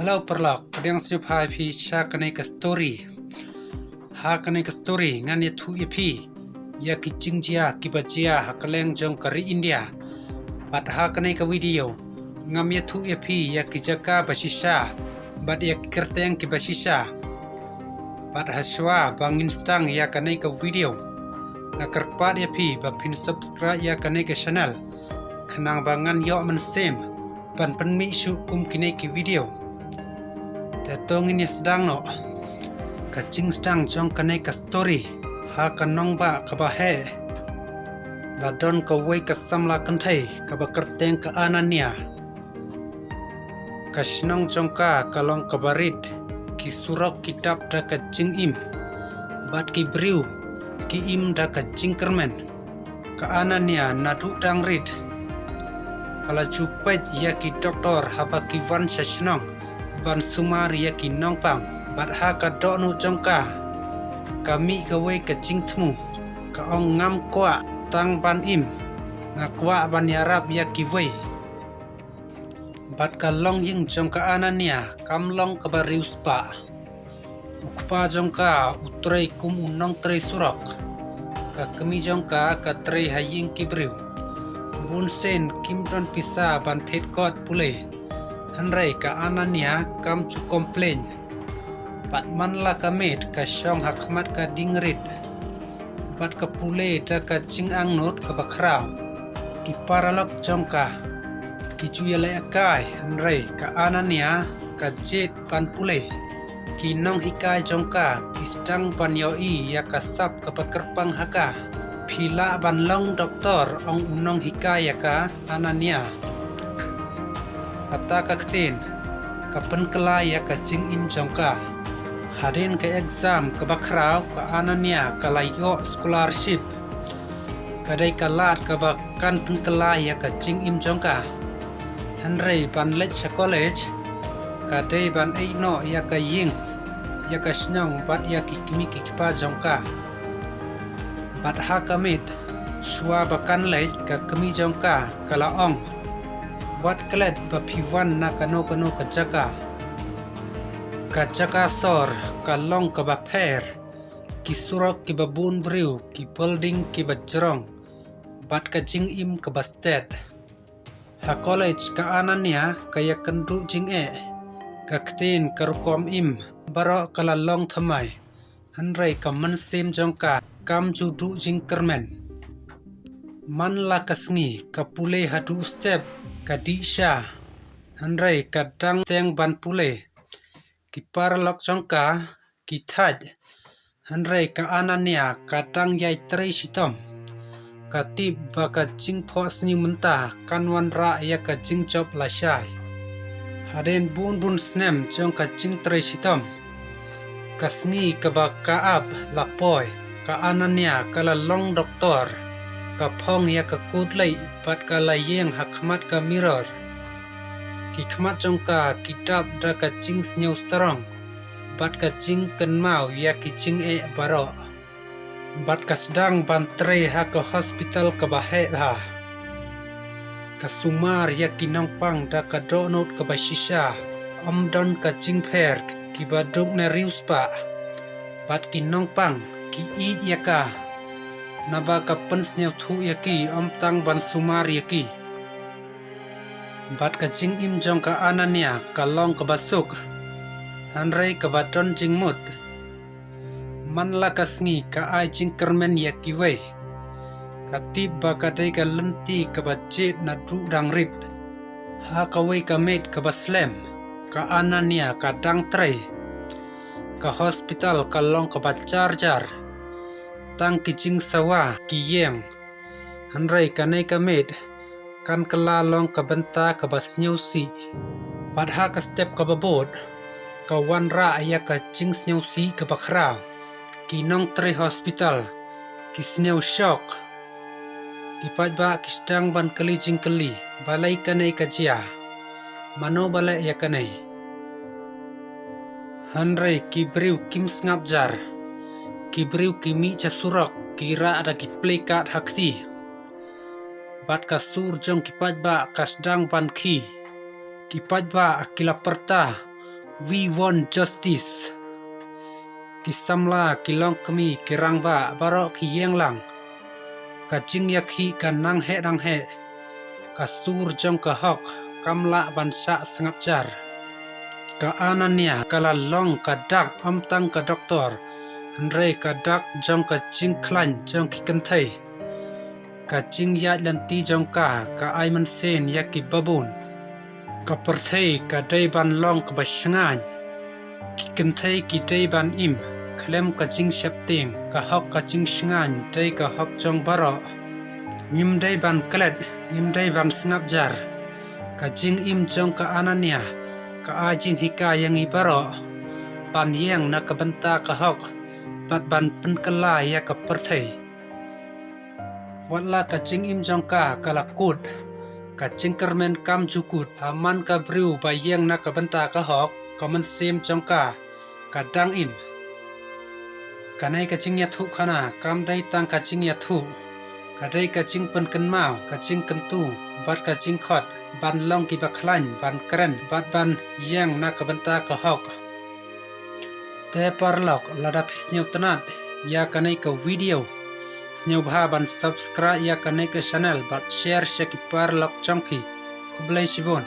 Hello perlok, kadang siap hai pi sha kanai ka story. Ha kanai ka story ngan ya thu ya pi. Ya ki jingjia ki bajia ha kaleng jong kari India. Bat ha kanai ka video. Ngam ya thu ya pi ya ki jaka basisha. Bat ya kerteng ki basisha. Bat haswa bangin stang ya kanai ka video. Ngakarpat ya pi ba pin subscribe ya kanai ka channel. Kenang bangan yo men sem. Ban penmi su kum kinai ki video. Datong ini sedang no kacing sedang jong kanai ka story ha kanong ba ka ba he ladon ka wei ka samla kanthai ka ba kerteng ka anania kasnong jong ka kalong ka barit ki surok kitab da kacing im bat ki briu ki im da kacing kermen ka anania nadu dang rit kala chupet ya ki doktor haba ki van sasnong ban sumar ya ki nongpang bat ha ka do no jongka kami ka wei ka jing thmu ka ong ngam kwa tang ban im ngakwa ban yarap ya ki wei bat ka long ying jongka anania kam long ka barius pa ukpa jongka utrei kum unong trei surok ka kami jongka ka trei haying kibriu bun sen kim don pisa ban thet kot pule Hanrai ka anania kam chu komplain bat man la kamet ka shong hakmat ka dingrit bat ka pule da ka ching ang not ka bakrao ki paralok jongka ki chu yale akai Hanrai ka anania ka jet pan pule ki nong hikai jongka ki stang pan yo I ya ka sap ka bakerpang haka phila ban long doktor ong unong hikai ya ka anania kata kaktin kapan kelai ya kacing im jongka hadin ke exam ke bakrau ke anania kalayo scholarship kadai kalat ke bakan penkelai ya kacing im jongka Henry ban lech college kadai ban eino ya ka ying ya ka snong bat ya kikimi kipa jongka bat ha kamit shua bakan lech ka kemi jongka kalaong wat kelet ba piwan na kano kajaka sor kalong ka ba per ki surok ki ba bun briu ki building ki ba jerong bat ka jing im ka ba sted ha college ka anania kaya kendu jing ka ktin ka rukom im baro kala long thamai Hanrai ka man sim jongka kam ju du jing kermen man la kasngi ka pule hadu step kadisha Hanrai kadang teng ban pule ki parlok jongka ki thaj Hanrai ka anania kadang yai trei sitom katip baka jing phos ni menta kanwan ra ya ka jing job la shai haden bun snem jong ka jing trei sitom kasngi ka baka ab la poi ka anania kala long doktor ka phong ya ka kutlai pat ka layeng hakmat ka mirror ki khmat jongka kitab da ka jing sneu sarong bat ka jing kan mau ya ki jing baro bat ka sedang ban trei ha ka hospital ka bahe ha ka sumar ya ki nongpang da ka donot ka basisha don ka jing per ki baduk na riuspa bat ki nongpang ki ya ka naba ka pensnya thu yaki tang ban sumar yaki bat ka jing im jong ka anania ka long ka basuk Hanrai ka baton jing mut man la ka sngi ka ai jing kermen yaki wei ka tip ba ka dai ka lenti ka bajet na du dang rit ha ka wei ka met ka baslem ka anania ka dang trei ka hospital ka long ka ba jar tang kijing sawa kiyeng Hanrai kanai kamet kan kala long ka benta ka basnyau si padha ka step ka babot ka wan ra ya ka jing snyau si ka bakrao ki nong tre hospital ki snyau shock ki pajba ki stang ban kali jing kali balai kanai ka jia mano balai ya kanai Hanrai ki briu kim ngap jar kibriu kimi cha surok kira ada ki plekat hakti bat ka sur jong ki pajba kasdang ban ki pajba akila perta We want justice. Kisamla kilong kami kirang ba barok ki yeng lang. Ka jing yak hi ka nang he. Ka sur jong ka hok kamla ban sa sengap jar. Ka anania kala long ka dak amtang ka doktor. Andre ka dak jong ka jing klan jong ki kentai. Ka jing ya lanti jong ka ay man sen yak ki babun. Ka perthei ka day ban long ka basyangany. Ki kentai ki day ban im. Klem ka jing syapting ka hok ka jing syangan day ka hok jong baro. Ngim day ban klet, ngim day ban sengap jar. Ka jing im jong ka anania ka ajing hika yang i baro. Ban yang na ka benta ka hok. Bat ban penkala ya ka perthei. Watla ka jing im jong ka lakut. Ka jing kermen kam jukut. Haman ka briu ba yang na ka benta ka hok. Ka man sem jong ka dang im. Kanai ka jing yathu khana kam dai tang ka jing yathu. Kadai ka jing pen mau ka jing kentu. Bat ka jing khot. Ban long ki baklan ban keren. Bat ban yang na ka benta ka hok. Te parlok ladap snew tenat ya kanai ka video snew bha ban subscribe ya kanai ka channel bat share syaki parlok chongpi kublai sibon.